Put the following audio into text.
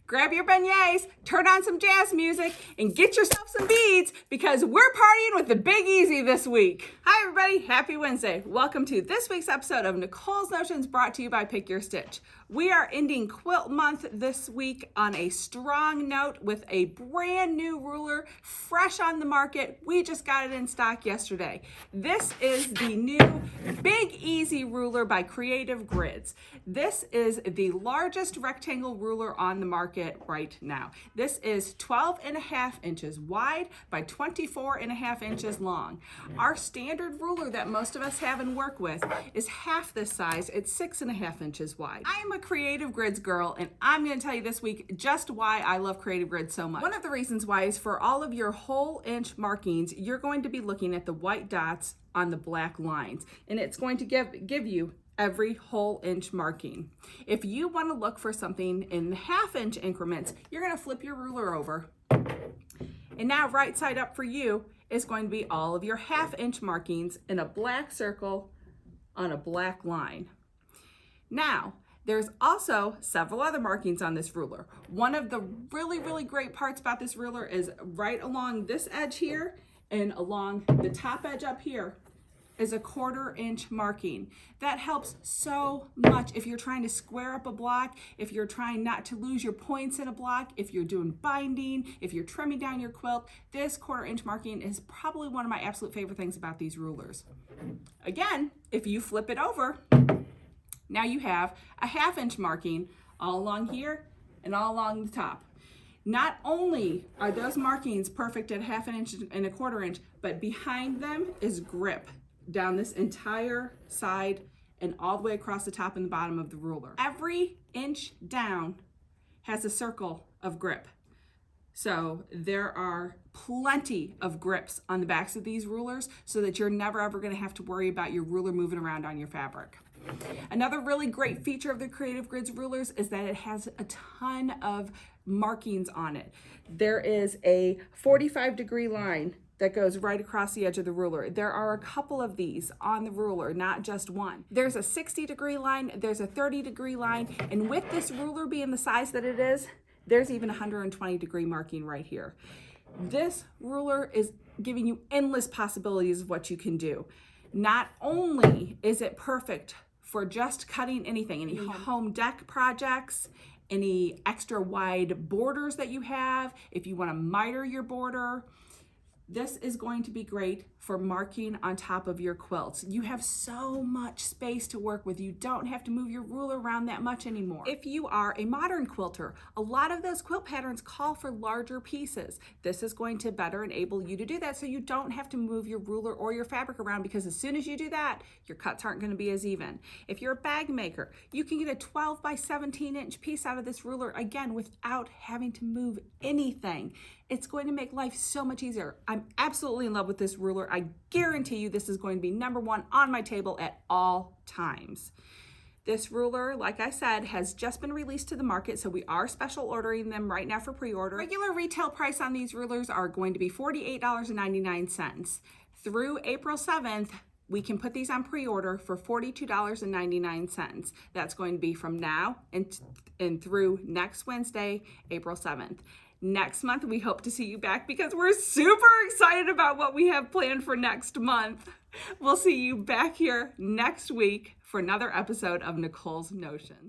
grab your beignets, turn on some jazz music, and get yourself some beads because we're partying with the Big Easy this week. Hi everybody, happy Wednesday. Welcome to this week's episode of Nicole's Notions, brought to you by Pick Your Stitch. We are ending quilt month this week on a strong note with a brand new ruler, fresh on the market. We just got it in stock yesterday. This is the new Big Easy ruler by Creative Grids. This is the largest rectangle ruler on the market right now. This is 12.5 inches wide by 24.5 inches long. Our standard ruler that most of us have and work with is half this size. It's 6.5 inches wide. I am a Creative Grids girl, and I'm going to tell you this week just why I love Creative Grids so much. One of the reasons why is for all of your whole inch markings, you're going to be looking at the white dots on the black lines, and it's going to give you every whole inch marking. If you want to look for something in half inch increments, you're going to flip your ruler over, and now right side up for you is going to be all of your half inch markings in a black circle on a black line. Now, there's also several other markings on this ruler. One of the really great parts about this ruler is right along this edge here and along the top edge up here is a 1/4 inch marking. That helps so much if you're trying to square up a block, if you're trying not to lose your points in a block, if you're doing binding, if you're trimming down your quilt. This 1/4 inch marking is probably one of my absolute favorite things about these rulers. Again, if you flip it over, now you have a half inch marking all along here and all along the top. Not only are those markings perfect at half an inch and a 1/4 inch, but behind them is grip down this entire side and all the way across the top and the bottom of the ruler. Every inch down has a circle of grip. So there are plenty of grips on the backs of these rulers so that you're never ever going to have to worry about your ruler moving around on your fabric. Another really great feature of the Creative Grids rulers is that it has a ton of markings on it. There is a 45-degree line that goes right across the edge of the ruler. There are a couple of these on the ruler, not just one. There's a 60-degree line, there's a 30-degree line, and with this ruler being the size that it is, there's even a 120-degree marking right here. This ruler is giving you endless possibilities of what you can do. Not only is it perfect for just cutting anything, any home deck projects, any extra wide borders that you have, if you want to miter your border, this is going to be great for marking on top of your quilts. You have so much space to work with. You don't have to move your ruler around that much anymore. If you are a modern quilter, a lot of those quilt patterns call for larger pieces. This is going to better enable you to do that so you don't have to move your ruler or your fabric around, because as soon as you do that, your cuts aren't going to be as even. If you're a bag maker, you can get a 12 by 17 inch piece out of this ruler, again, without having to move anything. It's going to make life so much easier. I'm absolutely in love with this ruler. I guarantee you this is going to be #1 on my table at all times. This ruler, like I said, has just been released to the market, so we are special ordering them right now for pre-order. Regular retail price on these rulers are going to be $48.99. Through April 7th, we can put these on pre-order for $42.99. That's going to be from now and through next Wednesday, April 7th. Next month, we hope to see you back because we're super excited about what we have planned for next month. We'll see you back here next week for another episode of Nicole's Notions.